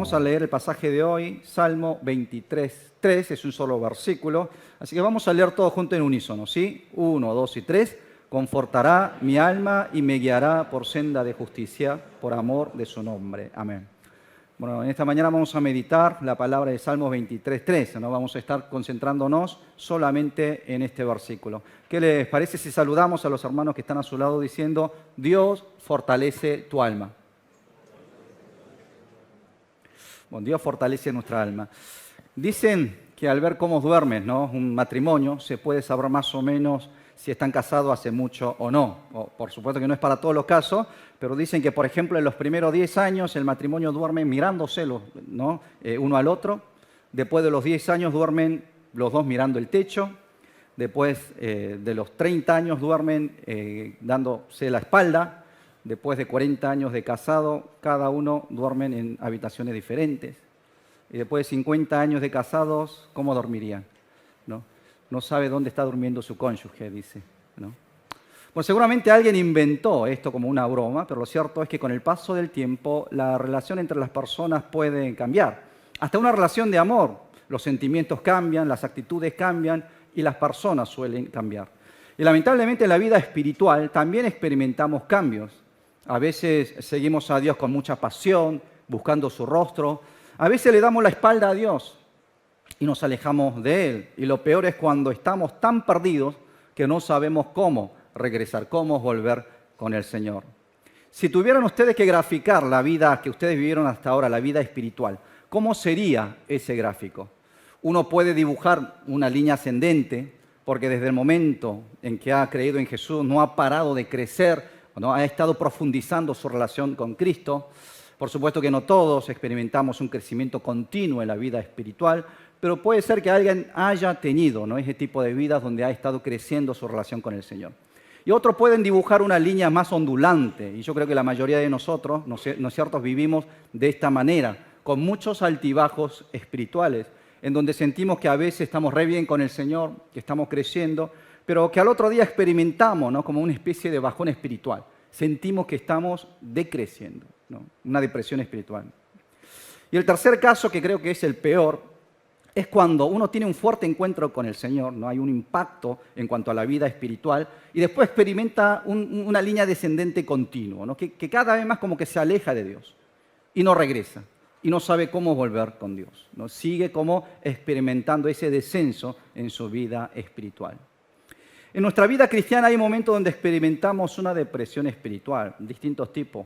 vamos a leer el pasaje de hoy, Salmo 23:3, es un solo versículo. Así que vamos a leer todo junto en unísono, ¿sí? 1, 2 y 3. Confortará mi alma y me guiará por senda de justicia, por amor de su nombre. Amén. Bueno, en esta mañana vamos a meditar la palabra de Salmos 23:3. No vamos a estar concentrándonos solamente en este versículo. ¿Qué les parece si saludamos a los hermanos que están a su lado diciendo, Dios fortalece tu alma? Bueno, Dios fortalece nuestra alma. Dicen que al ver cómo duermen, ¿no? Un matrimonio, se puede saber más o menos si están casados hace mucho o no. Por supuesto que no es para todos los casos, pero dicen que, por ejemplo, en los primeros 10 años el matrimonio duerme mirándose, ¿no? Uno al otro. Después de los 10 años duermen los dos mirando el techo. Después de los 30 años duermen dándose la espalda. Después de 40 años de casado, cada uno duermen en habitaciones diferentes. Y después de 50 años de casados, ¿cómo dormirían? No sabe dónde está durmiendo su cónyuge, dice, ¿no? Bueno, seguramente alguien inventó esto como una broma, pero lo cierto es que con el paso del tiempo la relación entre las personas puede cambiar. Hasta una relación de amor, los sentimientos cambian, las actitudes cambian y las personas suelen cambiar. Y lamentablemente en la vida espiritual también experimentamos cambios. A veces seguimos a Dios con mucha pasión, buscando su rostro. A veces le damos la espalda a Dios y nos alejamos de Él. Y lo peor es cuando estamos tan perdidos que no sabemos cómo regresar, cómo volver con el Señor. Si tuvieran ustedes que graficar la vida que ustedes vivieron hasta ahora, la vida espiritual, ¿cómo sería ese gráfico? Uno puede dibujar una línea ascendente porque desde el momento en que ha creído en Jesús no ha parado de crecer, ¿no? Ha estado profundizando su relación con Cristo. Por supuesto que no todos experimentamos un crecimiento continuo en la vida espiritual, pero puede ser que alguien haya tenido, ¿no? Ese tipo de vidas donde ha estado creciendo su relación con el Señor. Y otros pueden dibujar una línea más ondulante, y yo creo que la mayoría de nosotros, ¿no es cierto?, vivimos de esta manera, con muchos altibajos espirituales, en donde sentimos que a veces estamos re bien con el Señor, que estamos creciendo, pero que al otro día experimentamos, ¿no?, como una especie de bajón espiritual. Sentimos que estamos decreciendo, ¿no? Una depresión espiritual. Y el tercer caso, que creo que es el peor, es cuando uno tiene un fuerte encuentro con el Señor, ¿no? Hay un impacto en cuanto a la vida espiritual y después experimenta una línea descendente continua, ¿no? Que cada vez más como que se aleja de Dios y no regresa y no sabe cómo volver con Dios, ¿no? Sigue como experimentando ese descenso en su vida espiritual. En nuestra vida cristiana hay momentos donde experimentamos una depresión espiritual, distintos tipos,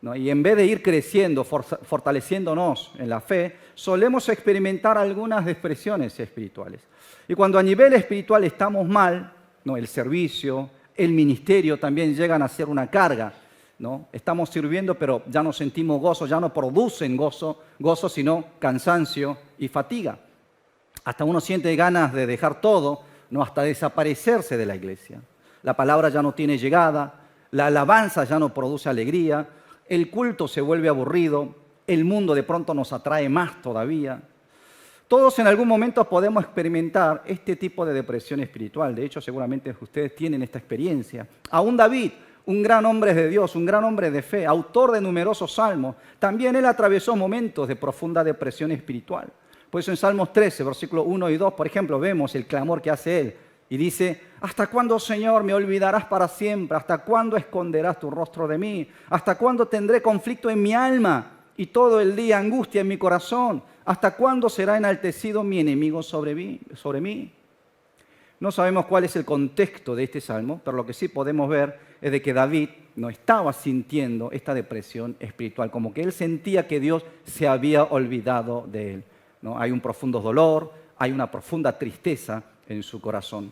¿no? Y en vez de ir creciendo, fortaleciéndonos en la fe, solemos experimentar algunas depresiones espirituales. Y cuando a nivel espiritual estamos mal, ¿no?, el servicio, el ministerio también llegan a ser una carga, ¿no? Estamos sirviendo, pero ya no sentimos gozo, ya no producen gozo, sino cansancio y fatiga. Hasta uno siente ganas de dejar todo, ¿no?, hasta desaparecerse de la iglesia. La palabra ya no tiene llegada, la alabanza ya no produce alegría, el culto se vuelve aburrido, el mundo de pronto nos atrae más todavía. Todos en algún momento podemos experimentar este tipo de depresión espiritual. De hecho, seguramente ustedes tienen esta experiencia. Aún David, un gran hombre de Dios, un gran hombre de fe, autor de numerosos salmos, también él atravesó momentos de profunda depresión espiritual. Por eso en Salmos 13, versículos 1 y 2, por ejemplo, vemos el clamor que hace él. Y dice, ¿hasta cuándo, Señor, me olvidarás para siempre? ¿Hasta cuándo esconderás tu rostro de mí? ¿Hasta cuándo tendré conflicto en mi alma y todo el día angustia en mi corazón? ¿Hasta cuándo será enaltecido mi enemigo sobre mí? No sabemos cuál es el contexto de este salmo, pero lo que sí podemos ver es de que David no estaba sintiendo esta depresión espiritual, como que él sentía que Dios se había olvidado de él, ¿no? Hay un profundo dolor, hay una profunda tristeza en su corazón.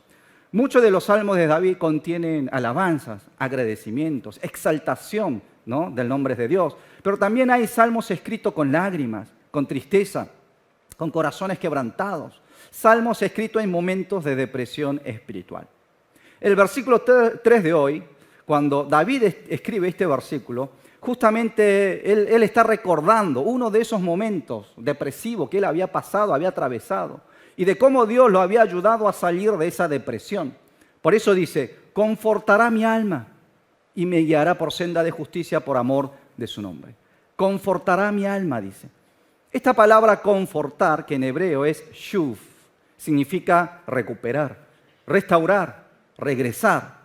Muchos de los salmos de David contienen alabanzas, agradecimientos, exaltación, ¿no?, del nombre de Dios. Pero también hay salmos escritos con lágrimas, con tristeza, con corazones quebrantados. Salmos escritos en momentos de depresión espiritual. El versículo 3 de hoy, cuando David escribe este versículo, justamente él está recordando uno de esos momentos depresivos que él había pasado, había atravesado, y de cómo Dios lo había ayudado a salir de esa depresión. Por eso dice, confortará mi alma y me guiará por senda de justicia por amor de su nombre. Confortará mi alma, dice. Esta palabra confortar, que en hebreo es shuv, significa recuperar, restaurar, regresar.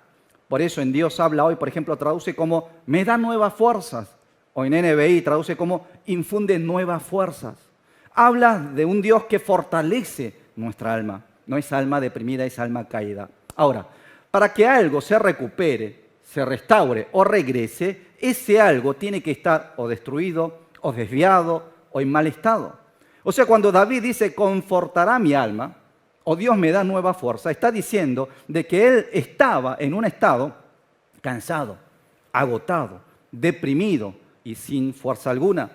Por eso en Dios habla hoy, por ejemplo, traduce como me da nuevas fuerzas. O en NBI traduce como infunde nuevas fuerzas. Habla de un Dios que fortalece nuestra alma. No es alma deprimida, es alma caída. Ahora, para que algo se recupere, se restaure o regrese, ese algo tiene que estar o destruido, o desviado, o en mal estado. O sea, cuando David dice, confortará mi alma, o Dios me da nueva fuerza, está diciendo de que él estaba en un estado cansado, agotado, deprimido y sin fuerza alguna.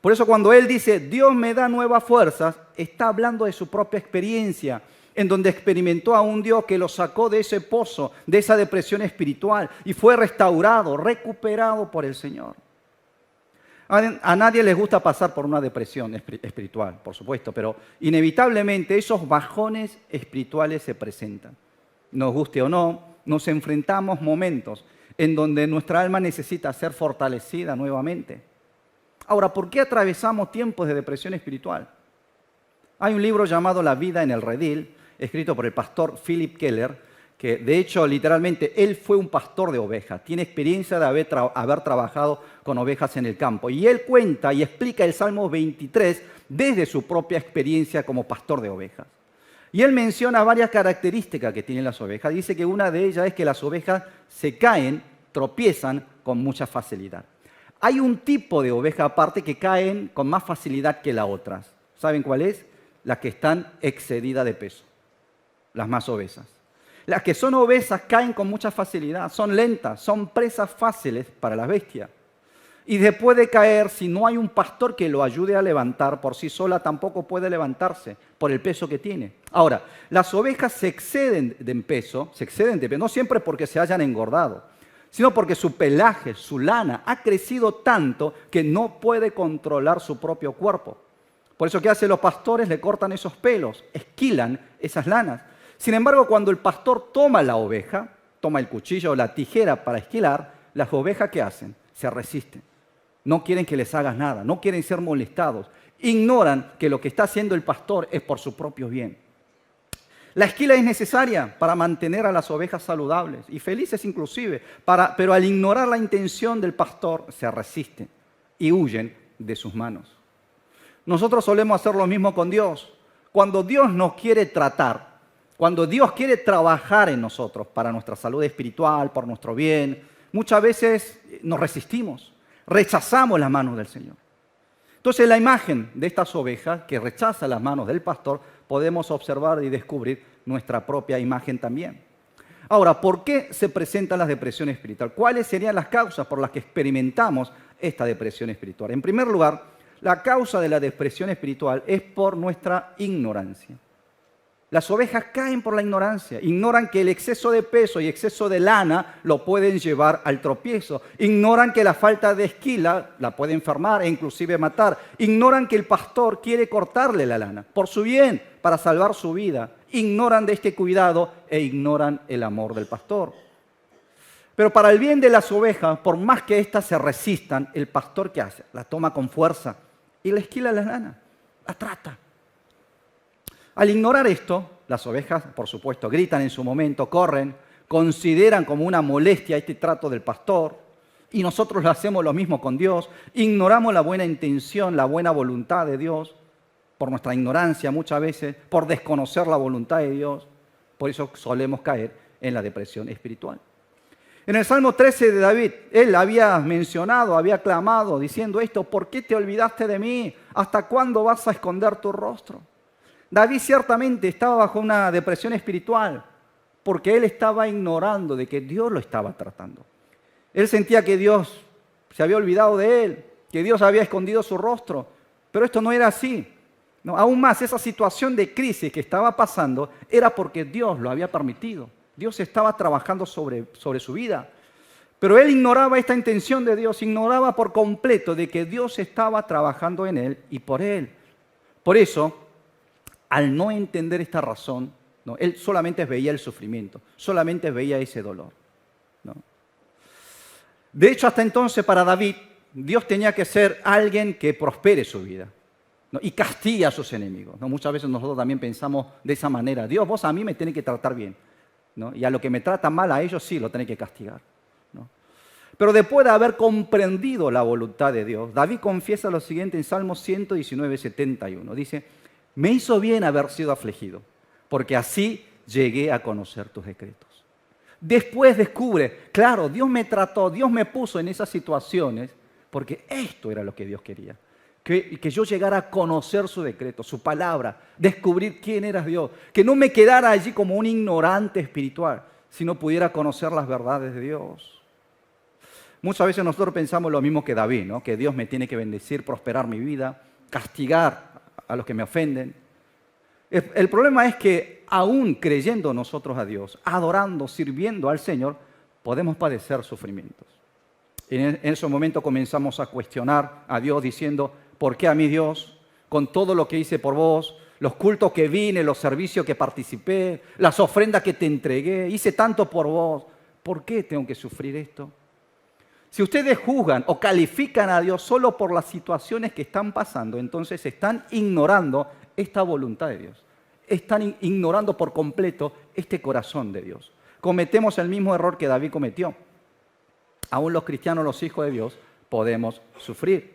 Por eso cuando él dice, Dios me da nuevas fuerzas, está hablando de su propia experiencia, en donde experimentó a un Dios que lo sacó de ese pozo, de esa depresión espiritual, y fue restaurado, recuperado por el Señor. A nadie les gusta pasar por una depresión espiritual, por supuesto, pero inevitablemente esos bajones espirituales se presentan. Nos guste o no, nos enfrentamos momentos en donde nuestra alma necesita ser fortalecida nuevamente. Ahora, ¿por qué atravesamos tiempos de depresión espiritual? Hay un libro llamado La vida en el redil, escrito por el pastor Philip Keller, que de hecho literalmente él fue un pastor de ovejas, tiene experiencia de haber trabajado con ovejas en el campo. Y él cuenta y explica el Salmo 23 desde su propia experiencia como pastor de ovejas. Y él menciona varias características que tienen las ovejas. Dice que una de ellas es que las ovejas se caen, tropiezan con mucha facilidad. Hay un tipo de oveja aparte que caen con más facilidad que las otras. ¿Saben cuál es? Las que están excedidas de peso, las más obesas. Las que son obesas caen con mucha facilidad, son lentas, son presas fáciles para las bestias. Y después de caer, si no hay un pastor que lo ayude a levantar, por sí sola tampoco puede levantarse por el peso que tiene. Ahora, las ovejas se exceden de peso, no siempre porque se hayan engordado, sino porque su pelaje, su lana, ha crecido tanto que no puede controlar su propio cuerpo. Por eso, ¿qué hacen los pastores? Le cortan esos pelos, esquilan esas lanas. Sin embargo, cuando el pastor toma la oveja, toma el cuchillo o la tijera para esquilar, las ovejas, ¿qué hacen? Se resisten. No quieren que les hagas nada, no quieren ser molestados. Ignoran que lo que está haciendo el pastor es por su propio bien. La esquila es necesaria para mantener a las ovejas saludables y felices inclusive, pero al ignorar la intención del pastor, se resisten y huyen de sus manos. Nosotros solemos hacer lo mismo con Dios. Cuando Dios nos quiere tratar, cuando Dios quiere trabajar en nosotros para nuestra salud espiritual, por nuestro bien, muchas veces nos resistimos, rechazamos las manos del Señor. Entonces, la imagen de estas ovejas que rechazan las manos del pastor, podemos observar y descubrir nuestra propia imagen también. Ahora, ¿por qué se presentan las depresiones espirituales? ¿Cuáles serían las causas por las que experimentamos esta depresión espiritual? En primer lugar, la causa de la depresión espiritual es por nuestra ignorancia. Las ovejas caen por la ignorancia, ignoran que el exceso de peso y exceso de lana lo pueden llevar al tropiezo, ignoran que la falta de esquila la puede enfermar e inclusive matar, ignoran que el pastor quiere cortarle la lana por su bien, para salvar su vida, ignoran de este cuidado e ignoran el amor del pastor. Pero para el bien de las ovejas, por más que éstas se resistan, el pastor, ¿qué hace? La toma con fuerza y le esquila la lana, la trata. Al ignorar esto, las ovejas, por supuesto, gritan en su momento, corren, consideran como una molestia este trato del pastor, y nosotros hacemos lo mismo con Dios, ignoramos la buena intención, la buena voluntad de Dios, por nuestra ignorancia muchas veces, por desconocer la voluntad de Dios, por eso solemos caer en la depresión espiritual. En el Salmo 13 de David, él había mencionado, había clamado diciendo esto, ¿por qué te olvidaste de mí? ¿Hasta cuándo vas a esconder tu rostro? David ciertamente estaba bajo una depresión espiritual porque él estaba ignorando de que Dios lo estaba tratando. Él sentía que Dios se había olvidado de él, que Dios había escondido su rostro, pero esto no era así. No, aún más, esa situación de crisis que estaba pasando era porque Dios lo había permitido. Dios estaba trabajando sobre su vida. Pero él ignoraba esta intención de Dios, ignoraba por completo de que Dios estaba trabajando en él y por él. Por eso, al no entender esta razón, ¿no? Él solamente veía el sufrimiento, solamente veía ese dolor, ¿no? De hecho, hasta entonces para David, Dios tenía que ser alguien que prospere su vida. ¿no? Y castiga a sus enemigos, ¿no? Muchas veces nosotros también pensamos de esa manera. Dios, vos a mí me tenés que tratar bien, ¿no? Y a lo que me trata mal a ellos sí lo tenés que castigar, ¿no? Pero después de haber comprendido la voluntad de Dios, David confiesa lo siguiente en Salmo 119, 71. Dice, me hizo bien haber sido afligido, porque así llegué a conocer tus decretos. Después descubre, claro, Dios me trató, Dios me puso en esas situaciones, porque esto era lo que Dios quería. Que yo llegara a conocer su decreto, su palabra, descubrir quién era Dios. Que no me quedara allí como un ignorante espiritual, sino pudiera conocer las verdades de Dios. Muchas veces nosotros pensamos lo mismo que David, ¿no? Que Dios me tiene que bendecir, prosperar mi vida, castigar a los que me ofenden. El problema es que aún creyendo nosotros a Dios, adorando, sirviendo al Señor, podemos padecer sufrimientos. En ese momento comenzamos a cuestionar a Dios diciendo, ¿por qué a mí Dios? Con todo lo que hice por vos, los cultos que vine, los servicios que participé, las ofrendas que te entregué, hice tanto por vos, ¿por qué tengo que sufrir esto? Si ustedes juzgan o califican a Dios solo por las situaciones que están pasando, entonces están ignorando esta voluntad de Dios. Están ignorando por completo este corazón de Dios. Cometemos el mismo error que David cometió. Aún los cristianos, los hijos de Dios, podemos sufrir.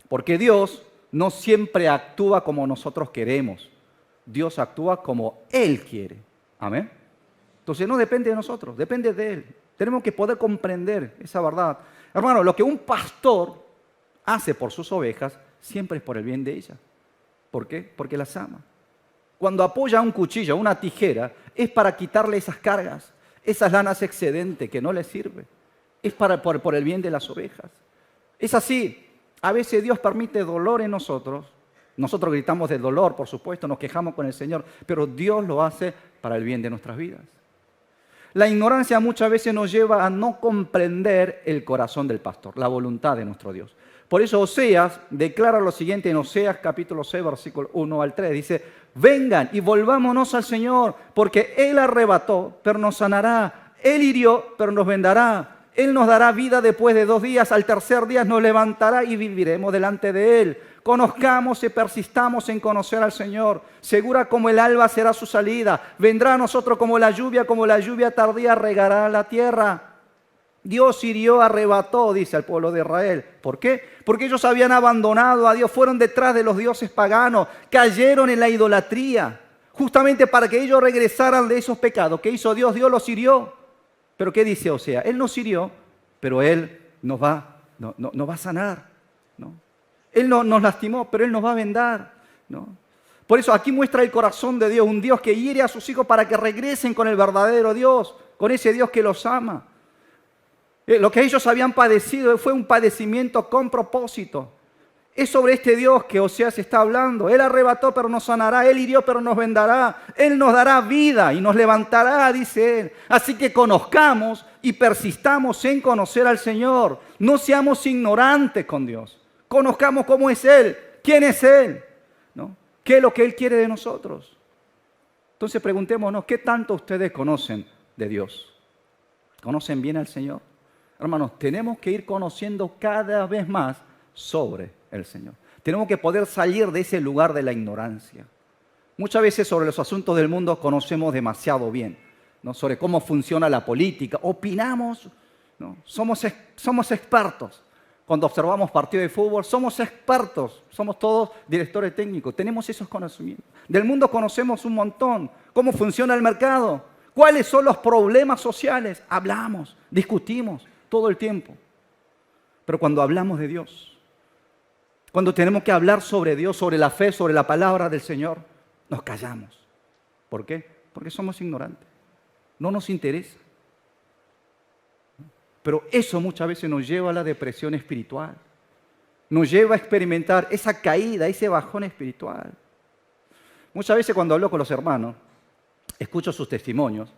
Porque Dios no siempre actúa como nosotros queremos. Dios actúa como Él quiere. Amén. Entonces no depende de nosotros, depende de Él. Tenemos que poder comprender esa verdad. Hermano, lo que un pastor hace por sus ovejas siempre es por el bien de ellas. ¿Por qué? Porque las ama. Cuando apoya un cuchillo, una tijera, es para quitarle esas cargas, esas lanas excedentes que no les sirve. Es por el bien de las ovejas. Es así. A veces Dios permite dolor en nosotros. Nosotros gritamos del dolor, por supuesto, nos quejamos con el Señor, pero Dios lo hace para el bien de nuestras vidas. La ignorancia muchas veces nos lleva a no comprender el corazón del pastor, la voluntad de nuestro Dios. Por eso Oseas declara lo siguiente en Oseas capítulo 6, versículo 1 al 3. Dice, vengan y volvámonos al Señor, porque Él arrebató, pero nos sanará. Él hirió, pero nos vendará. Él nos dará vida después de 2 días, al tercer día nos levantará y viviremos delante de Él. Conozcamos y persistamos en conocer al Señor. Segura como el alba será su salida. Vendrá a nosotros como la lluvia tardía regará la tierra. Dios hirió, arrebató, dice al pueblo de Israel. ¿Por qué? Porque ellos habían abandonado a Dios, fueron detrás de los dioses paganos, cayeron en la idolatría. Justamente para que ellos regresaran de esos pecados. ¿Qué hizo Dios? Dios los hirió. Pero ¿qué dice Oseas? Él nos hirió, pero Él nos va a sanar, ¿no? Él nos lastimó, pero Él nos va a vendar, ¿no? Por eso aquí muestra el corazón de Dios, un Dios que hiere a sus hijos para que regresen con el verdadero Dios, con ese Dios que los ama. Lo que ellos habían padecido fue un padecimiento con propósito. Es sobre este Dios que Oseas está hablando. Él arrebató, pero nos sanará. Él hirió, pero nos vendará. Él nos dará vida y nos levantará, dice Él. Así que conozcamos y persistamos en conocer al Señor. No seamos ignorantes con Dios. Conozcamos cómo es Él, quién es Él, ¿no? ¿Qué es lo que Él quiere de nosotros? Entonces preguntémonos, ¿qué tanto ustedes conocen de Dios? ¿Conocen bien al Señor? Hermanos, tenemos que ir conociendo cada vez más sobre el Señor. Tenemos que poder salir de ese lugar de la ignorancia. Muchas veces sobre los asuntos del mundo conocemos demasiado bien, ¿no? Sobre cómo funciona la política, opinamos, ¿no? Somos expertos. Cuando observamos partidos de fútbol, somos expertos, somos todos directores técnicos, tenemos esos conocimientos. Del mundo conocemos un montón, cómo funciona el mercado, cuáles son los problemas sociales, hablamos, discutimos todo el tiempo. Pero cuando hablamos de Dios, cuando tenemos que hablar sobre Dios, sobre la fe, sobre la palabra del Señor, nos callamos. ¿Por qué? Porque somos ignorantes. No nos interesa. Pero eso muchas veces nos lleva a la depresión espiritual. Nos lleva a experimentar esa caída, ese bajón espiritual. Muchas veces cuando hablo con los hermanos, escucho sus testimonios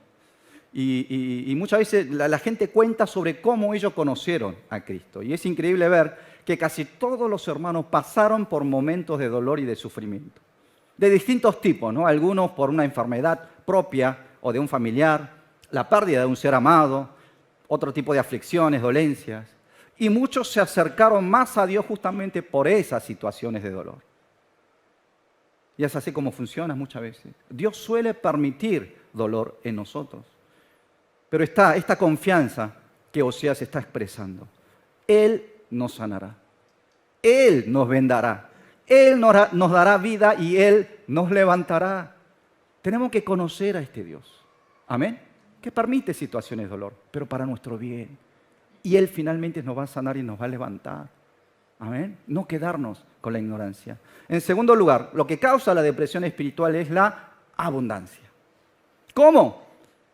y muchas veces la gente cuenta sobre cómo ellos conocieron a Cristo. Y es increíble ver que casi todos los hermanos pasaron por momentos de dolor y de sufrimiento. De distintos tipos, ¿no? Algunos por una enfermedad propia o de un familiar, la pérdida de un ser amado, otro tipo de aflicciones, dolencias. Y muchos se acercaron más a Dios justamente por esas situaciones de dolor. Y es así como funciona muchas veces. Dios suele permitir dolor en nosotros. Pero está esta confianza que Oseas está expresando. Él nos sanará. Él nos vendará. Él nos dará vida y Él nos levantará. Tenemos que conocer a este Dios. Amén. Que permite situaciones de dolor, pero para nuestro bien. Y Él finalmente nos va a sanar y nos va a levantar. Amén. No quedarnos con la ignorancia. En segundo lugar, lo que causa la depresión espiritual es la abundancia. ¿Cómo?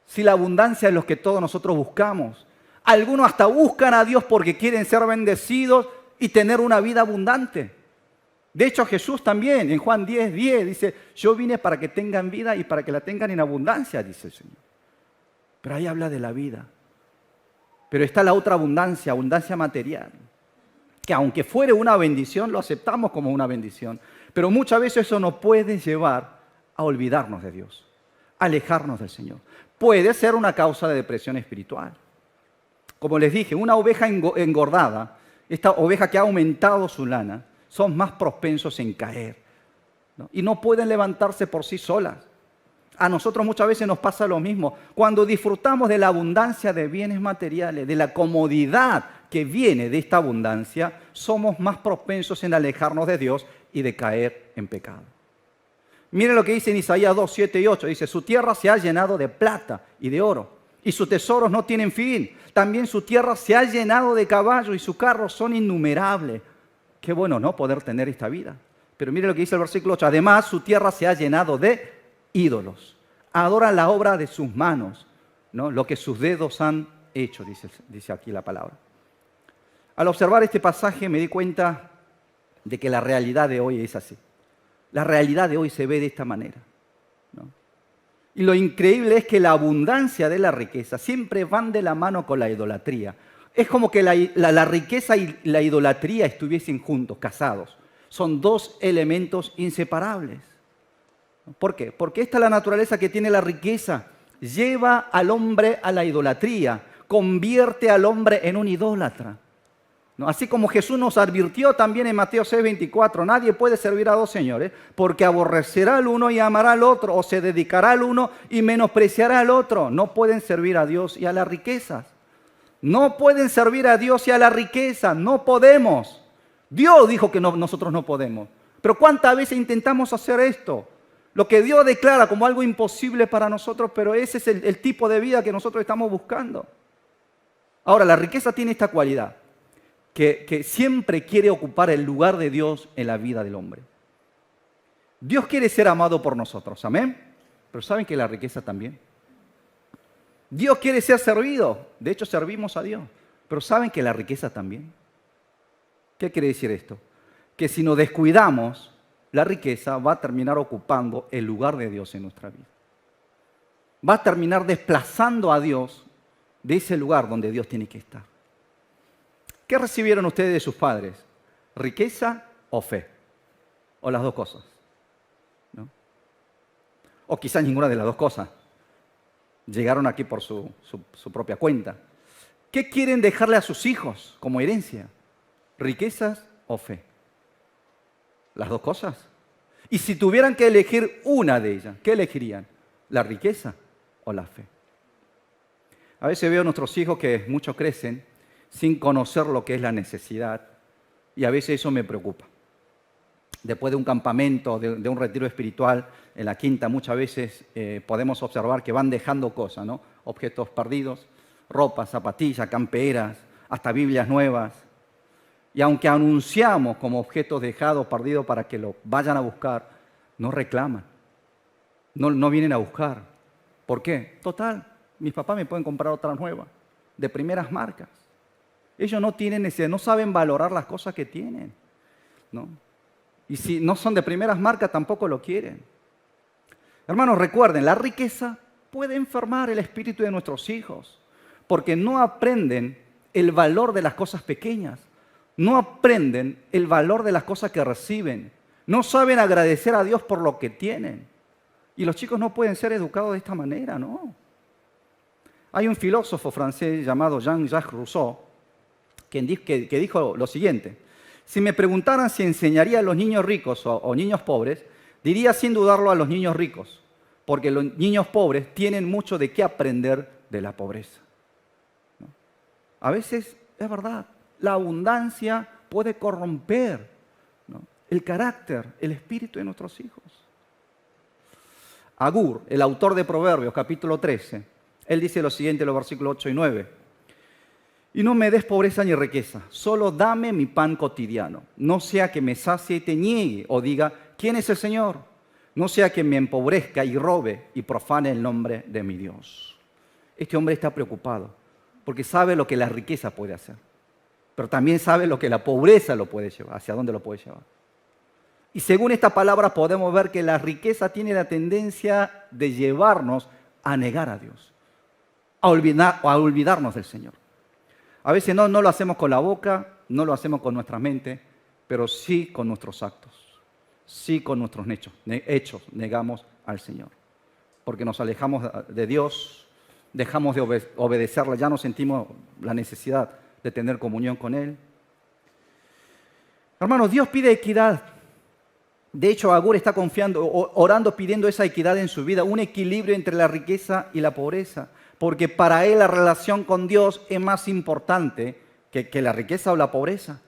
Si la abundancia es lo que todos nosotros buscamos. Algunos hasta buscan a Dios porque quieren ser bendecidos y tener una vida abundante. De hecho, Jesús también, en Juan 10:10, dice, yo vine para que tengan vida y para que la tengan en abundancia, dice el Señor. Pero ahí habla de la vida. Pero está la otra abundancia, abundancia material. Que aunque fuere una bendición, lo aceptamos como una bendición. Pero muchas veces eso nos puede llevar a olvidarnos de Dios, a alejarnos del Señor. Puede ser una causa de depresión espiritual. Como les dije, una oveja engordada, esta oveja que ha aumentado su lana, son más propensos en caer, ¿no? Y no pueden levantarse por sí solas. A nosotros muchas veces nos pasa lo mismo. Cuando disfrutamos de la abundancia de bienes materiales, de la comodidad que viene de esta abundancia, somos más propensos en alejarnos de Dios y de caer en pecado. Miren lo que dice en Isaías 2:7-8. Dice, su tierra se ha llenado de plata y de oro, y sus tesoros no tienen fin. También su tierra se ha llenado de caballos y sus carros son innumerables. Qué bueno, ¿no? Poder tener esta vida. Pero mire lo que dice el versículo 8. Además, su tierra se ha llenado de ídolos. Adoran la obra de sus manos, ¿no? Lo que sus dedos han hecho, dice aquí la palabra. Al observar este pasaje me di cuenta de que la realidad de hoy es así. La realidad de hoy se ve de esta manera, ¿no? Y lo increíble es que la abundancia de la riqueza siempre van de la mano con la idolatría. Es como que la riqueza y la idolatría estuviesen juntos, casados. Son dos elementos inseparables. ¿Por qué? Porque esta es la naturaleza que tiene la riqueza. Lleva al hombre a la idolatría, convierte al hombre en un idólatra, ¿no? Así como Jesús nos advirtió también en Mateo 6:24, nadie puede servir a dos señores, porque aborrecerá al uno y amará al otro, o se dedicará al uno y menospreciará al otro. No pueden servir a Dios y a las riquezas. No pueden servir a Dios y a la riqueza, no podemos. Dios dijo que nosotros no podemos. Pero ¿cuántas veces intentamos hacer esto? Lo que Dios declara como algo imposible para nosotros, pero ese es el tipo de vida que nosotros estamos buscando. Ahora, la riqueza tiene esta cualidad, que siempre quiere ocupar el lugar de Dios en la vida del hombre. Dios quiere ser amado por nosotros, amén. Pero ¿saben que la riqueza también? Dios quiere ser servido. De hecho, servimos a Dios. Pero ¿saben que la riqueza también? ¿Qué quiere decir esto? Que si nos descuidamos, la riqueza va a terminar ocupando el lugar de Dios en nuestra vida. Va a terminar desplazando a Dios de ese lugar donde Dios tiene que estar. ¿Qué recibieron ustedes de sus padres? ¿Riqueza o fe? ¿O las dos cosas? ¿No? O quizás ninguna de las dos cosas. Llegaron aquí por su propia cuenta. ¿Qué quieren dejarle a sus hijos como herencia? ¿Riquezas o fe? Las dos cosas. Y si tuvieran que elegir una de ellas, ¿qué elegirían? ¿La riqueza o la fe? A veces veo a nuestros hijos que muchos crecen sin conocer lo que es la necesidad, y a veces eso me preocupa. Después de un campamento, de un retiro espiritual en la quinta, muchas veces podemos observar que van dejando cosas, ¿no? Objetos perdidos, ropas, zapatillas, camperas, hasta Biblias nuevas. Y aunque anunciamos como objetos dejados, perdidos, para que lo vayan a buscar, no reclaman, no vienen a buscar. ¿Por qué? Total, mis papás me pueden comprar otra nueva, de primeras marcas. Ellos no tienen necesidad, no saben valorar las cosas que tienen, ¿no? Y si no son de primeras marcas, tampoco lo quieren. Hermanos, recuerden, la riqueza puede enfermar el espíritu de nuestros hijos, porque no aprenden el valor de las cosas pequeñas, no aprenden el valor de las cosas que reciben, no saben agradecer a Dios por lo que tienen. Y los chicos no pueden ser educados de esta manera, ¿no? Hay un filósofo francés llamado Jean-Jacques Rousseau que dijo lo siguiente: si me preguntaran si enseñaría a los niños ricos o niños pobres, Diría sin dudarlo a los niños ricos, porque los niños pobres tienen mucho de qué aprender de la pobreza. ¿No? A veces, es verdad, la abundancia puede corromper, ¿no?, el carácter, el espíritu de nuestros hijos. Agur, el autor de Proverbios, capítulo 13, él dice lo siguiente en los versículos 8 y 9. Y no me des pobreza ni riqueza, solo dame mi pan cotidiano. No sea que me sacie y te niegue o diga, ¿quién es el Señor? No sea que me empobrezca y robe y profane el nombre de mi Dios. Este hombre está preocupado porque sabe lo que la riqueza puede hacer, pero también sabe lo que la pobreza lo puede llevar, hacia dónde lo puede llevar. Y según esta palabra podemos ver que la riqueza tiene la tendencia de llevarnos a negar a Dios, a olvidarnos del Señor. A veces no lo hacemos con la boca, no lo hacemos con nuestra mente, pero sí con nuestros actos, sí con nuestros hechos negamos al Señor. Porque nos alejamos de Dios, dejamos de obedecerle, ya no sentimos la necesidad de tener comunión con Él. Hermanos, Dios pide equidad. De hecho, Agur está confiando, orando, pidiendo esa equidad en su vida, un equilibrio entre la riqueza y la pobreza, porque para él la relación con Dios es más importante que la riqueza o la pobreza.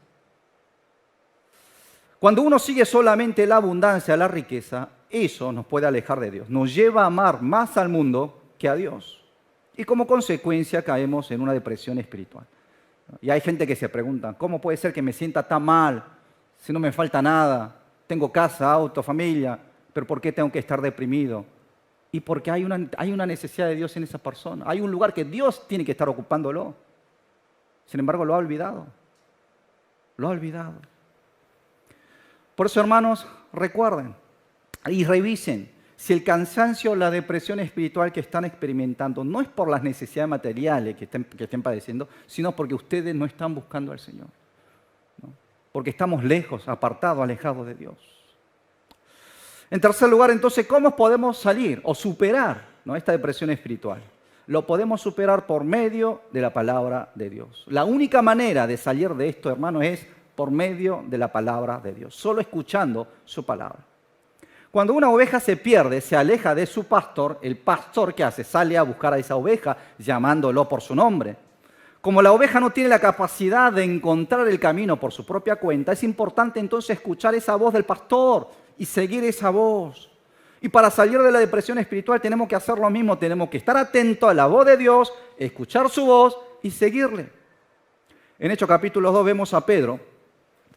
Cuando uno sigue solamente la abundancia, la riqueza, eso nos puede alejar de Dios, nos lleva a amar más al mundo que a Dios. Y como consecuencia caemos en una depresión espiritual. Y hay gente que se pregunta, ¿cómo puede ser que me sienta tan mal si no me falta nada? Tengo casa, auto, familia, pero ¿por qué tengo que estar deprimido? Y porque hay una necesidad de Dios en esa persona. Hay un lugar que Dios tiene que estar ocupándolo. Sin embargo, lo ha olvidado. Lo ha olvidado. Por eso, hermanos, recuerden y revisen si el cansancio o la depresión espiritual que están experimentando no es por las necesidades materiales que estén padeciendo, sino porque ustedes no están buscando al Señor. Porque estamos lejos, apartados, alejados de Dios. En tercer lugar, entonces, ¿cómo podemos salir o superar, ¿no?, esta depresión espiritual? Lo podemos superar por medio de la palabra de Dios. La única manera de salir de esto, hermano, es por medio de la palabra de Dios, solo escuchando su palabra. Cuando una oveja se pierde, se aleja de su pastor, el pastor, ¿qué hace? Sale a buscar a esa oveja llamándolo por su nombre. Como la oveja no tiene la capacidad de encontrar el camino por su propia cuenta, es importante entonces escuchar esa voz del pastor y seguir esa voz. Y para salir de la depresión espiritual tenemos que hacer lo mismo, tenemos que estar atentos a la voz de Dios, escuchar su voz y seguirle. En Hechos capítulo 2 vemos a Pedro,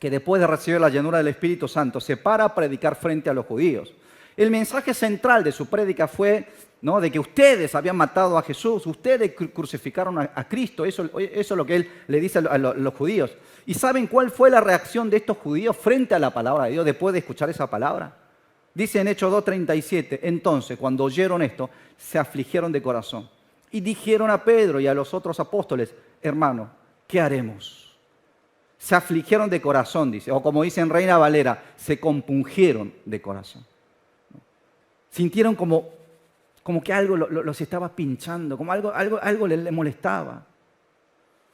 que después de recibir la llenura del Espíritu Santo se para a predicar frente a los judíos. El mensaje central de su prédica fue, ¿no?, de que ustedes habían matado a Jesús, ustedes crucificaron a Cristo. Eso es lo que él le dice a los judíos. ¿Y saben cuál fue la reacción de estos judíos frente a la palabra de Dios después de escuchar esa palabra? Dice en Hechos 2:37, entonces cuando oyeron esto, se afligieron de corazón y dijeron a Pedro y a los otros apóstoles, hermano, ¿qué haremos? Se afligieron de corazón, dice, o como dice en Reina Valera, se compungieron de corazón. Sintieron como que algo los estaba pinchando, como algo les molestaba.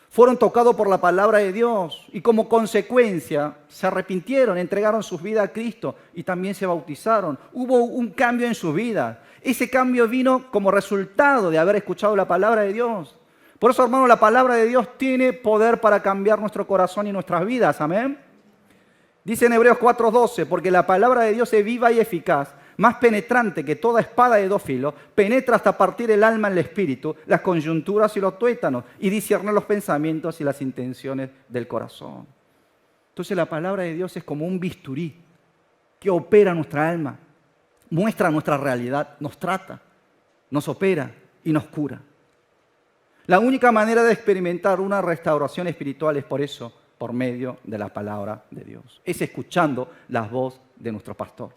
Fueron tocados por la palabra de Dios y como consecuencia se arrepintieron, entregaron sus vidas a Cristo y también se bautizaron. Hubo un cambio en su vida. Ese cambio vino como resultado de haber escuchado la palabra de Dios. Por eso, hermano, la palabra de Dios tiene poder para cambiar nuestro corazón y nuestras vidas. Amén. Dice en Hebreos 4:12, porque la palabra de Dios es viva y eficaz, más penetrante que toda espada de dos filos, penetra hasta partir el alma en el espíritu, las coyunturas y los tuétanos, y discierne los pensamientos y las intenciones del corazón. Entonces la palabra de Dios es como un bisturí que opera nuestra alma, muestra nuestra realidad, nos trata, nos opera y nos cura. La única manera de experimentar una restauración espiritual es por eso, por medio de la palabra de Dios. Es escuchando la voz de nuestro pastor.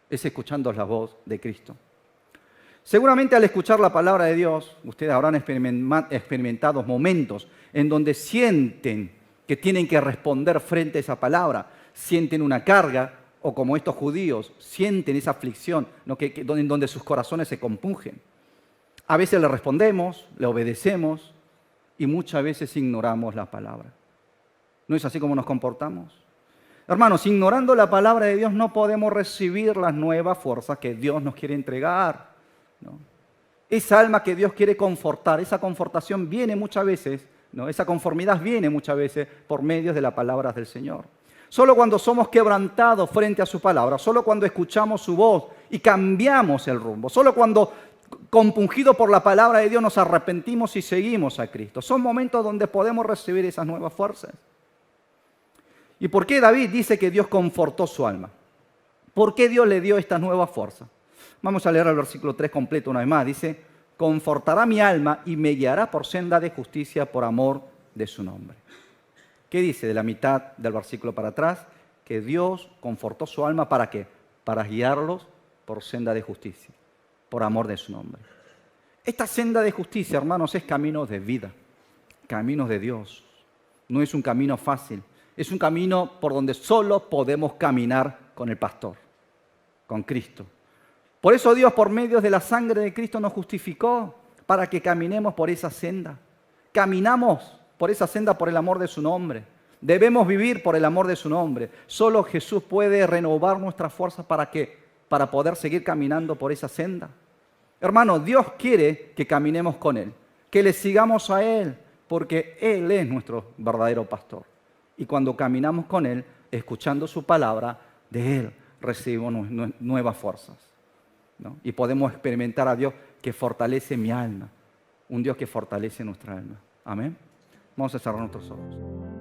Es escuchando la voz de Cristo. Seguramente al escuchar la palabra de Dios, ustedes habrán experimentado momentos en donde sienten que tienen que responder frente a esa palabra, sienten una carga, o como estos judíos, sienten esa aflicción, ¿no?, en donde sus corazones se compungen. A veces le respondemos, le obedecemos y muchas veces ignoramos la palabra. ¿No es así como nos comportamos? Hermanos, ignorando la palabra de Dios no podemos recibir las nuevas fuerzas que Dios nos quiere entregar, ¿no? Esa alma que Dios quiere confortar, esa confortación viene muchas veces, ¿no? Esa conformidad viene muchas veces por medio de las palabras del Señor. Solo cuando somos quebrantados frente a su palabra, solo cuando escuchamos su voz y cambiamos el rumbo, solo cuando, compungidos por la palabra de Dios, nos arrepentimos y seguimos a Cristo. Son momentos donde podemos recibir esas nuevas fuerzas. ¿Y por qué David dice que Dios confortó su alma? ¿Por qué Dios le dio esta nueva fuerza? Vamos a leer el versículo 3 completo una vez más. Dice, confortará mi alma y me guiará por senda de justicia por amor de su nombre. ¿Qué dice de la mitad del versículo para atrás? Que Dios confortó su alma, ¿para qué? Para guiarlos por senda de justicia, por amor de su nombre. Esta senda de justicia, hermanos, es camino de vida, caminos de Dios. No es un camino fácil. Es un camino por donde solo podemos caminar con el pastor, con Cristo. Por eso Dios, por medio de la sangre de Cristo, nos justificó para que caminemos por esa senda. Caminamos por esa senda por el amor de su nombre. Debemos vivir por el amor de su nombre. Solo Jesús puede renovar nuestras fuerzas para poder seguir caminando por esa senda. Hermanos, Dios quiere que caminemos con Él, que le sigamos a Él, porque Él es nuestro verdadero pastor. Y cuando caminamos con Él, escuchando su palabra, de Él recibimos nuevas fuerzas, ¿no? Y podemos experimentar a Dios que fortalece mi alma, un Dios que fortalece nuestra alma. Amén. Vamos a cerrar nuestros ojos.